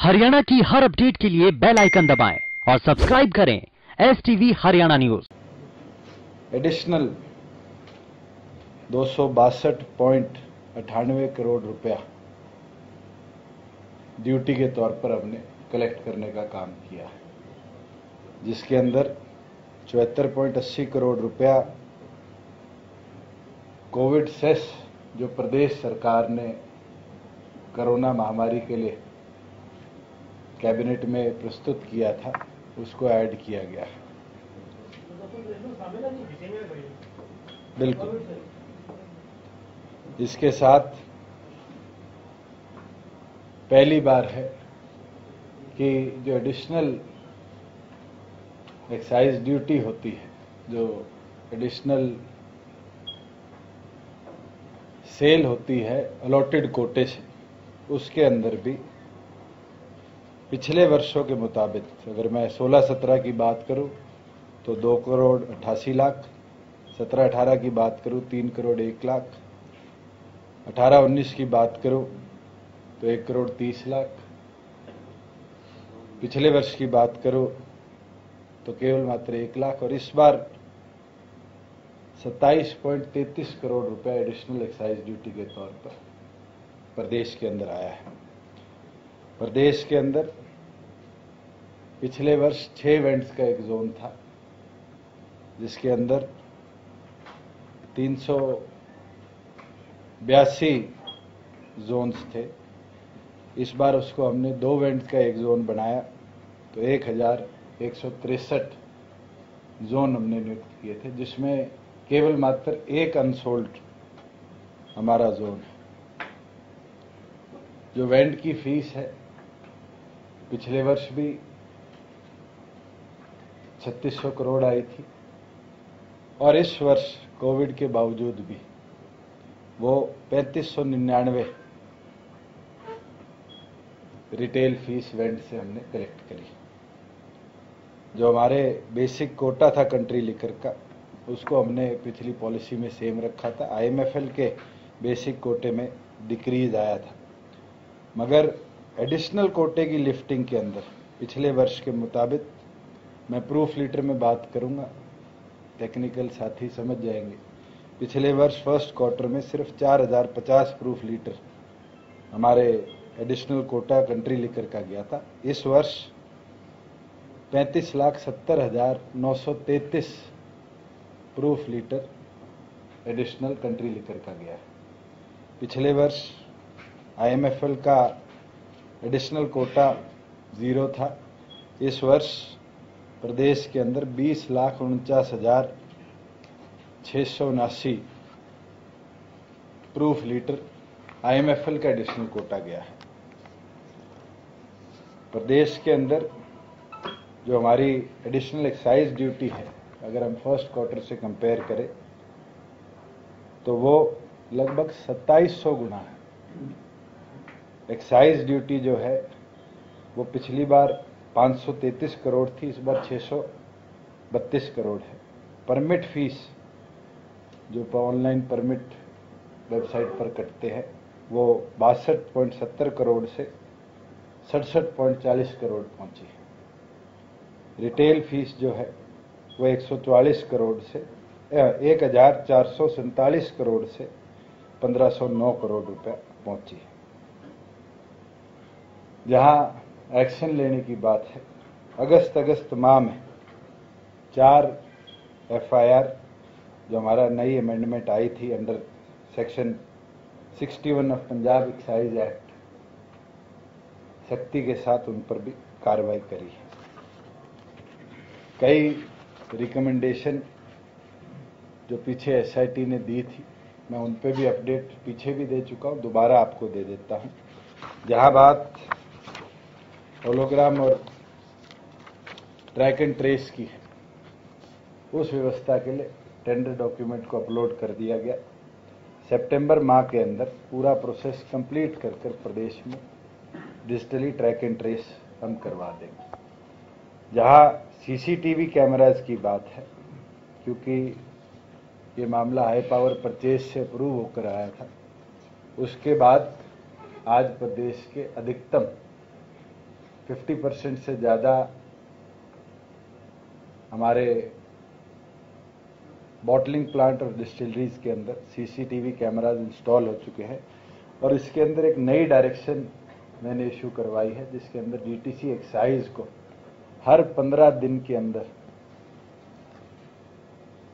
हरियाणा की हर अपडेट के लिए बेल आइकन दबाएं और सब्सक्राइब करें STV Haryana news. Additional 262.98 crore रुपया ड्यूटी के तौर पर हमने कलेक्ट करने का काम किया है, जिसके अंदर 74.80 करोड़ रुपया कोविड सेस जो प्रदेश सरकार ने कोरोना महामारी के लिए कैबिनेट में प्रस्तुत किया था, उसको ऐड किया गया है। बिल्कुल, इसके साथ पहली बार है कि जो एडिशनल एक्साइज ड्यूटी होती है, जो एडिशनल सेल होती है अलॉटेड कोटे से, उसके अंदर भी पिछले वर्षों के मुताबिक अगर मैं 16-17 की बात करूं तो 2 करोड़ 88 लाख, 17-18 की बात करूं 3 करोड़ 1 लाख, 18-19 की बात करूं तो 1 करोड़ 30 लाख, पिछले वर्ष की बात करूं तो केवल मात्र 1 लाख, और इस बार 27.33 करोड़ रुपया एडिशनल एक्साइज ड्यूटी के तौर पर प्रदेश के अंदर आया है। प्रदेश के अंदर पिछले वर्ष 6 इवेंट्स का एक जोन था, जिसके अंदर 382 जोन्स थे। इस बार उसको हमने 2 इवेंट्स का एक जोन बनाया, तो 1163 जोन हमने नियुक्त किए थे, जिसमें केवल मात्र एक अनसोल्ड हमारा जोन है। जो इवेंट की फीस है, पिछले वर्ष भी 3600 करोड़ आई थी, और इस वर्ष कोविड के बावजूद भी वो 3599 रिटेल फीस इवेंट से हमने कलेक्ट करी। जो हमारे बेसिक कोटा था कंट्री लिकर का, उसको हमने पिछली पॉलिसी में सेम रखा था। आईएमएफएल के बेसिक कोटे में डिक्रीज आया था, मगर एडिशनल कोटे की लिफ्टिंग के अंदर पिछले वर्ष के मुताबिक, मैं प्रूफ लीटर में बात करूंगा, टेक्निकल साथी समझ जाएंगे, पिछले वर्ष फर्स्ट क्वार्टर में सिर्फ 4050 प्रूफ लीटर हमारे एडिशनल कोटा कंट्री लिकर का गया था। इस वर्ष 35,70,933 proof litre additional country liquor का गया है। पिछले वर्ष आईएमएफएल का एडिशनल कोटा 0 था। इस वर्ष प्रदेश के अंदर 20,49,679 प्रूफ लीटर आईएमएफएल का एडिशनल कोटा गया है। प्रदेश के अंदर जो हमारी एडिशनल एक्साइज ड्यूटी है, अगर हम फर्स्ट क्वार्टर से कंपेयर करें तो वो लगभग 2700 गुना है। एक्साइज ड्यूटी जो है वो पिछली बार 533 करोड़ थी, इस बार 632 करोड़ है। परमिट फीस जो ऑनलाइन परमिट वेबसाइट पर कटते हैं, वो 62.70 करोड़ से 67.40 करोड़ पहुंची है। रिटेल फीस जो है वो 144 करोड़ से 1447 करोड़ से 1509 करोड़ रुपया पहुंची है। जहां एक्शन लेने की बात है, अगस्त माह में 4 एफआईआर जो हमारा नई अमेंडमेंट आई थी under section 61 of Punjab excise act, सख्ती के साथ उन पर भी कार्रवाई करी है। कई रिकमेंडेशन जो पीछे एसआईटी ने दी थी, मैं उन पे भी अपडेट पीछे भी दे चुका हूं, दोबारा आपको दे देता हूं। जहां बात होलोग्राम और ट्रैक एंड ट्रेस की है, उस व्यवस्था के लिए टेंडर डॉक्यूमेंट को अपलोड कर दिया गया। सितंबर माह के अंदर पूरा प्रोसेस कंप्लीट कर प्रदेश में डिजिटली ट्रैक एंड ट्रेस हम करवा देंगे। जहां सीसीटीवी कैमराज की बात है, क्योंकि ये मामला हाई पावर परचेज से अप्रूव होकर आया था, उसके बाद आज प्रदेश के अधिकतम 50% से ज़्यादा हमारे बॉटलिंग प्लांट और डिस्टिलरीज के अंदर सीसीटीवी कैमराज इंस्टॉल हो चुके हैं। और इसके अंदर एक नई डायरेक्शन मैंने इशू करवाई है, जिसके अंदर डीटीसी एक्साइज को हर 15 दिन के अंदर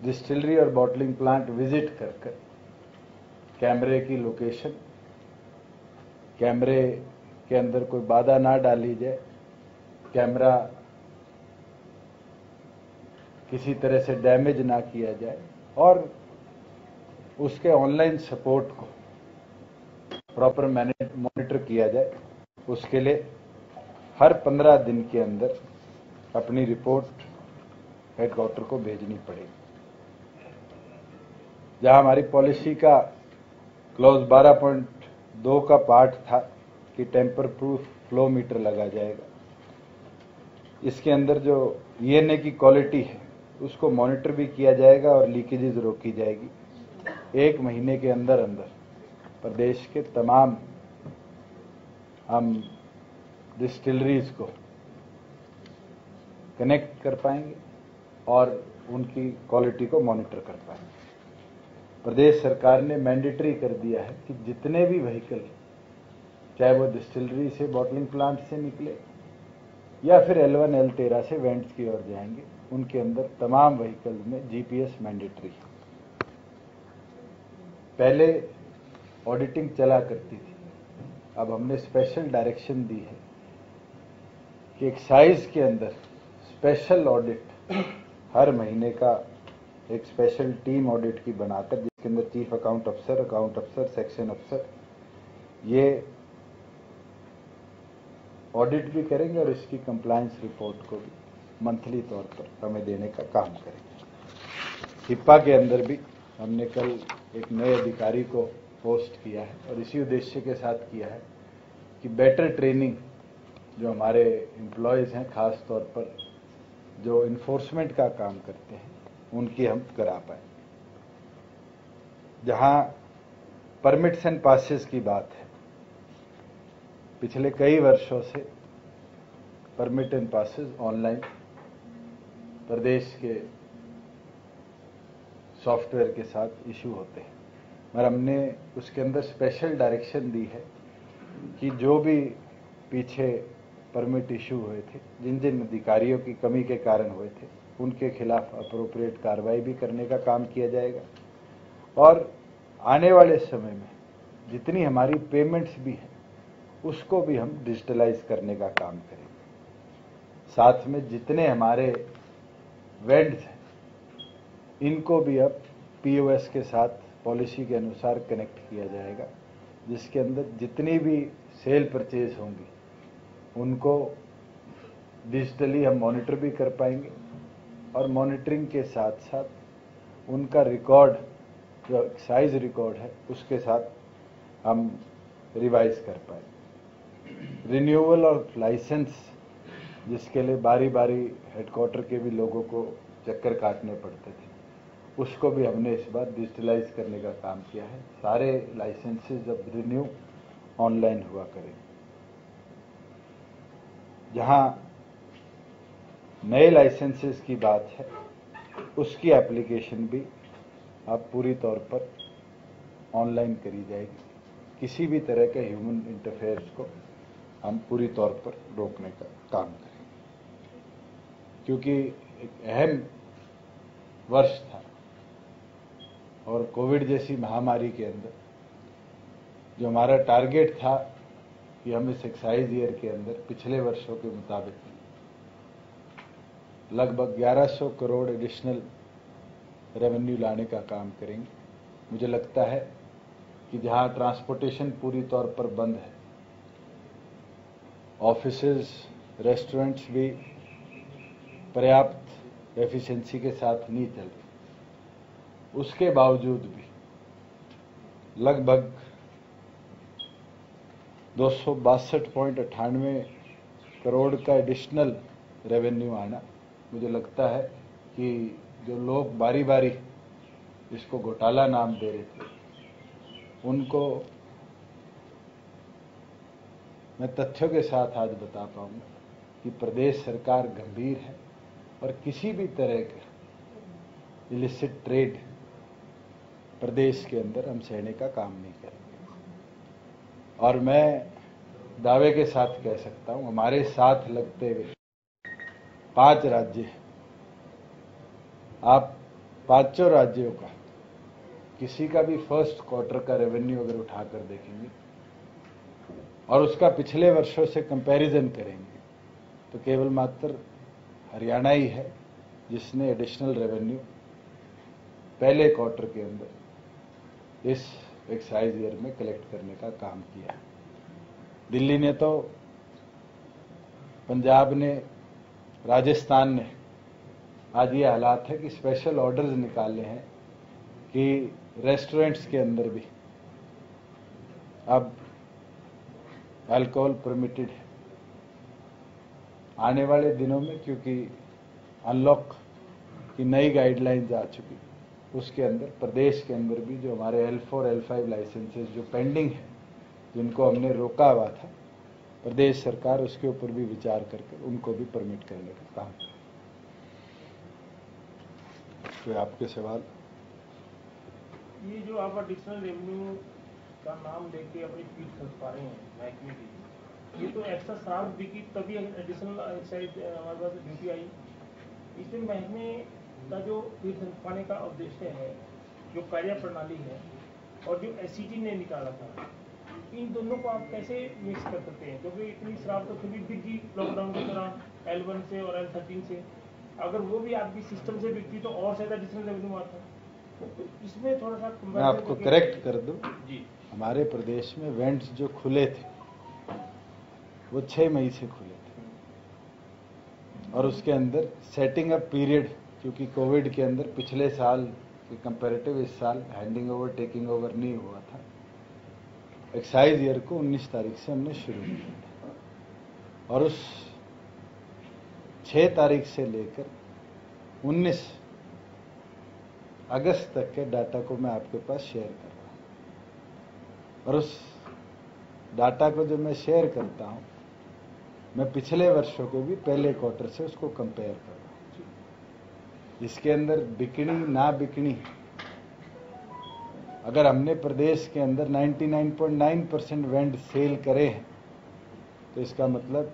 डिस्टिलरी और बॉटलिंग प्लांट विजिट कर कैमरे की लोकेशन, कैमरे के अंदर कोई बाधा ना डाली जाए, कैमरा किसी तरह से डैमेज ना किया जाए और उसके ऑनलाइन सपोर्ट को प्रॉपर मॉनिटर किया जाए। उसके लिए हर 15 दिन के अंदर अपनी रिपोर्ट हेडक्वार्टर को भेजनी पड़ेगी। जहां हमारी पॉलिसी का क्लॉज 12.2 का पार्ट था कि टेम्पर प्रूफ फ्लो मीटर लगा जाएगा, इसके अंदर जो ईएनए की क्वालिटी है उसको मॉनिटर भी किया जाएगा और लीकेजेस रोकी जाएगी। 1 महीने के अंदर अंदर प्रदेश के तमाम हम डिस्टिलरीज को कनेक्ट कर पाएंगे और उनकी क्वालिटी को मॉनिटर कर पाएंगे। प्रदेश सरकार ने मैंडेटरी कर दिया है कि जितने भी व्हीकल, चाहे वो डिस्टिलरी से, बॉटलिंग प्लांट से निकले या फिर L1 L13 से वेंट्स की ओर जाएंगे, उनके अंदर तमाम व्हीकल में जीपीएस मैंडेटरी है। पहले ऑडिटिंग चला करती थी, अब हमने स्पेशल डायरेक्शन दी है कि एक्साइज के अंदर स्पेशल ऑडिट हर महीने का एक स्पेशल टीम ऑडिट की बनाकर, जिसके अंदर चीफ अकाउंट अफसर, सेक्शन अफसर ये ऑडिट भी करेंगे और इसकी कंप्लायंस रिपोर्ट को भी मंथली तौर पर हमें देने का काम करेंगे। हिप्पा के अंदर भी हमने कल एक नए अधिकारी को पोस्ट किया है और इसी उद्देश्य के साथ किया है कि बेटर ट्रेनिंग जो हमारे एम्प्लॉयज़ हैं, खास तौर पर जो इन्फोर्समेंट का काम करते हैं, उनकी हम करा पाए। जहां परमिट्स एंड पासेस की बात है, पिछले कई वर्षों से परमिट एंड पासेस ऑनलाइन प्रदेश के सॉफ्टवेयर के साथ इशू होते हैं, मगर हमने उसके अंदर स्पेशल डायरेक्शन दी है कि जो भी पीछे परमिट इशू हुए थे, जिन जिन अधिकारियों की कमी के कारण हुए थे, उनके खिलाफ अप्रोप्रिएट कार्रवाई भी करने का काम किया जाएगा। और आने वाले समय में जितनी हमारी पेमेंट्स भी हैं उसको भी हम डिजिटलाइज करने का काम करेंगे। साथ में जितने हमारे वेंड्स हैं इनको भी अब पीओएस के साथ पॉलिसी के अनुसार कनेक्ट किया जाएगा, जिसके अंदर जितनी भी सेल परचेज होंगी उनको डिजिटली हम मॉनिटर भी कर पाएंगे और मॉनिटरिंग के साथ साथ उनका रिकॉर्ड, जो एक्साइज रिकॉर्ड है, उसके साथ हम रिवाइज कर पाएंगे। रिन्यूअल ऑफ लाइसेंस, जिसके लिए बारी बारी हेडक्वार्टर के भी लोगों को चक्कर काटने पड़ते थे, उसको भी हमने इस बार डिजिटलाइज करने का काम किया है। सारे लाइसेंसेज अब रिन्यू ऑनलाइन हुआ करें। जहां नए लाइसेंसेस की बात है, उसकी एप्लीकेशन भी अब पूरी तौर पर ऑनलाइन करी जाएगी। किसी भी तरह के ह्यूमन इंटरफेयर्स को हम पूरी तौर पर रोकने का काम करेंगे, क्योंकि एक अहम वर्ष था और कोविड जैसी महामारी के अंदर जो हमारा टारगेट था कि हम इस एक्साइज ईयर के अंदर पिछले वर्षों के मुताबिक लगभग 1100 करोड़ एडिशनल रेवेन्यू लाने का काम करेंगे। मुझे लगता है कि जहां ट्रांसपोर्टेशन पूरी तौर पर बंद है, ऑफिसेज, रेस्टोरेंट्स भी पर्याप्त एफिशिएंसी के साथ नहीं चल रहे, उसके बावजूद भी लगभग 262.98 करोड़ का एडिशनल रेवेन्यू आना, मुझे लगता है कि जो लोग बारी बारी इसको घोटाला नाम दे रहे थे, उनको मैं तथ्यों के साथ आज बता पाऊंगा कि प्रदेश सरकार गंभीर है और किसी भी तरह का इलिसिट ट्रेड प्रदेश के अंदर हम सहने का काम नहीं करेंगे। और मैं दावे के साथ कह सकता हूं, हमारे साथ लगते हुए 5 राज्य हैं। आप 5 राज्यों का किसी का भी फर्स्ट क्वार्टर का रेवेन्यू अगर उठाकर देखेंगे और उसका पिछले वर्षों से कंपैरिजन करेंगे तो केवल मात्र हरियाणा ही है जिसने एडिशनल रेवेन्यू पहले क्वार्टर के अंदर इस एक्साइज ईयर में कलेक्ट करने का काम किया। दिल्ली ने तो, पंजाब ने, राजस्थान ने, आज ये हालात है कि स्पेशल ऑर्डर्स निकाले हैं कि रेस्टोरेंट्स के अंदर भी अब अल्कोहल परमिटेड है। आने वाले दिनों में, क्योंकि अनलॉक की नई गाइडलाइंस आ चुकी, उसके अंदर प्रदेश के अंदर भी जो हमारे L4, L5 लाइसेंसेस जो पेंडिंग है, जिनको हमने रोका हुआ था, प्रदेश सरकार उसके ऊपर भी विचार करके उनको भी परमिट करने का काम करे। तो आपके सवाल, ये जो आप एडिशनल रेवेन्यू का नाम लेके अपनी फीस खर्च पा रहे हैं महकमे की, ये तो एक्स्ट्रा शराब बिकी तभी एडिशनल एक्साइज हमारे पास ड्यूटी आई। इसमें महकमे का जो फीस खर्च पाने का उद्देश्य है, जो कार्य प्रणाली है और जो SCT ने निकाला था, इन दोनों को आप कैसे मिक्स कर सकते हैं? क्योंकि इतनी शराब तो फिर भी बिकी लॉकडाउन के दौरान L1 से और L13 से, अगर वो भी आपकी सिस्टम से बिकती तो और ज्यादा एडिशनल रेवेन्यू आता। तो इसमें थोड़ा सा मैं आपको करेक्ट कर दूं जी। हमारे प्रदेश में वेंट्स जो खुले थे वो 6 मई से खुले थे और उसके अंदर सेटिंग अप पीरियड, क्योंकि कोविड के अंदर पिछले साल के कंपैरेटिव इस साल हैंडिंग ओवर टेकिंग ओवर नहीं हुआ था। एक्साइज ईयर को 19 तारीख से हमने शुरू किया और उस 6 तारीख से लेकर 19 अगस्त तक के डाटा को मैं आपके पास शेयर कर रहा हूं। और उस डाटा को जो मैं शेयर करता हूं, मैं पिछले वर्षों के भी पहले क्वार्टर से उसको कंपेयर कर रहा हूं। इसके अंदर बिकनी ना बिकनी, अगर हमने प्रदेश के अंदर 99.9% वेंड सेल करे हैं तो इसका मतलब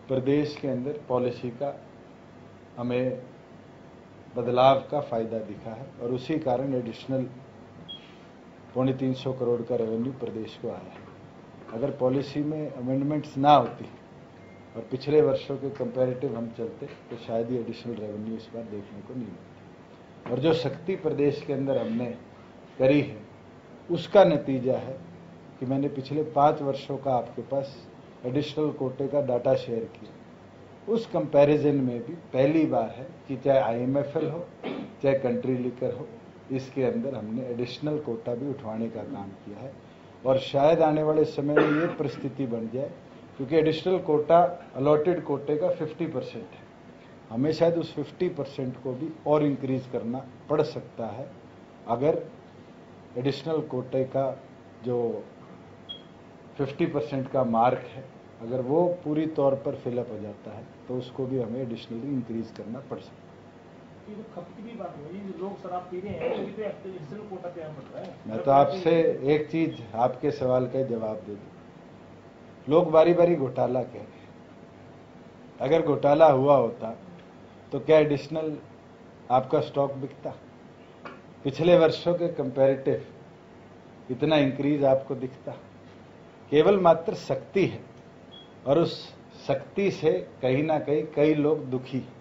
प्रदेश के अंदर पॉलिसी का हमें बदलाव का फायदा दिखा है और उसी कारण एडिशनल 350 करोड़ का रेवेन्यू प्रदेश को आया है। अगर पॉलिसी में अमेंडमेंट्स ना होती और पिछले वर्षों के कंपैरेटिव हम चलते तो शायद ये एडिशनल रेवेन्यू इस बार देखने को नहीं मिलती। और जो शक्ति प्रदेश के अंदर हमने करी है उसका नतीजा है कि मैंने पिछले 5 वर्षों का आपके पास एडिशनल कोटे का डाटा शेयर किया। उस कंपैरिजन में भी पहली बार है कि चाहे IMFL हो चाहे कंट्री लिकर हो, इसके अंदर हमने एडिशनल कोटा भी उठवाने का काम किया है। और शायद आने वाले समय में ये परिस्थिति बन जाए, क्योंकि एडिशनल कोटा अलॉटेड कोटे का 50% है, हमें शायद उस 50% को भी और इंक्रीज करना पड़ सकता है। अगर एडिशनल कोटे का जो 50% का मार्क है, अगर वो पूरी तौर पर फिलअप हो जाता है तो उसको भी हमें एडिशनली इंक्रीज करना पड़ सकता है। ये तो खपत की बात है, ये लोग शराब पी रहे हैं तो ये तो एडिशनल कोटा तैयार पड़ता है। मैं तो आपसे एक चीज, आपके सवाल का जवाब दे दूं। लोग बारी बारी घोटाला कह रहे हैं, अगर घोटाला हुआ होता तो क्या एडिशनल आपका स्टॉक बिकता? पिछले वर्षों के कंपैरेटिव इतना इंक्रीज आपको दिखता? केवल मात्र शक्ति है और उस शक्ति से कहीं ना कहीं कई लोग दुखी हैं,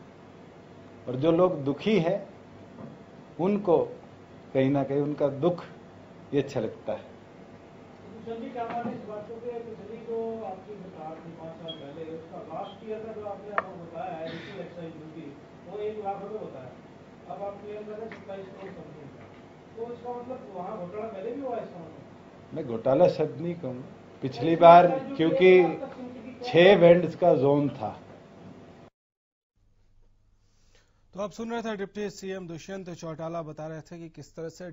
और जो लोग दुखी हैं उनको कहीं ना कहीं उनका दुख ये छलकता है। क्या बात है इस बात को कि पिछली जो आपकी सरकार थी 5 साल पहले, उसका लास्ट ईयर का जो आपने आपको बताया है एक्साइज ड्यूटी वो 1 लाख रुपये होता है, अब आप क्लियर कर रहे हैं 27 करोड़ समथिंग, तो इसका मतलब वहाँ घोटाला पहले भी हुआ? इसका मतलब मैं घोटाला शब्द नहीं कहूँगा। पिछली बार क्योंकि 6 वेंड्स का जोन था। तो आप सुन रहे थे डिप्टी CM दुष्यंत चौटाला बता रहे थे कि किस तरह से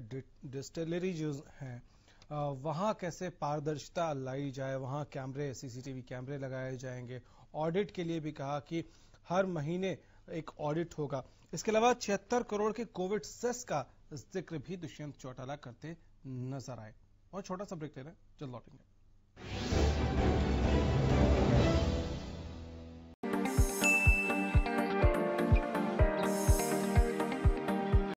डिस्टिलरी जो है वहां कैसे पारदर्शिता लाई जाए, वहां कैमरे, सीसीटीवी कैमरे लगाए जाएंगे। ऑडिट के लिए भी कहा कि हर महीने एक ऑडिट होगा। इसके अलावा 76 करोड़ के कोविड सेस का जिक्र भी दुष्यंत चौटाला करते नजर आए। और छोटा सा ब्रेक ले रहे हैं, जल्द लौटेंगे।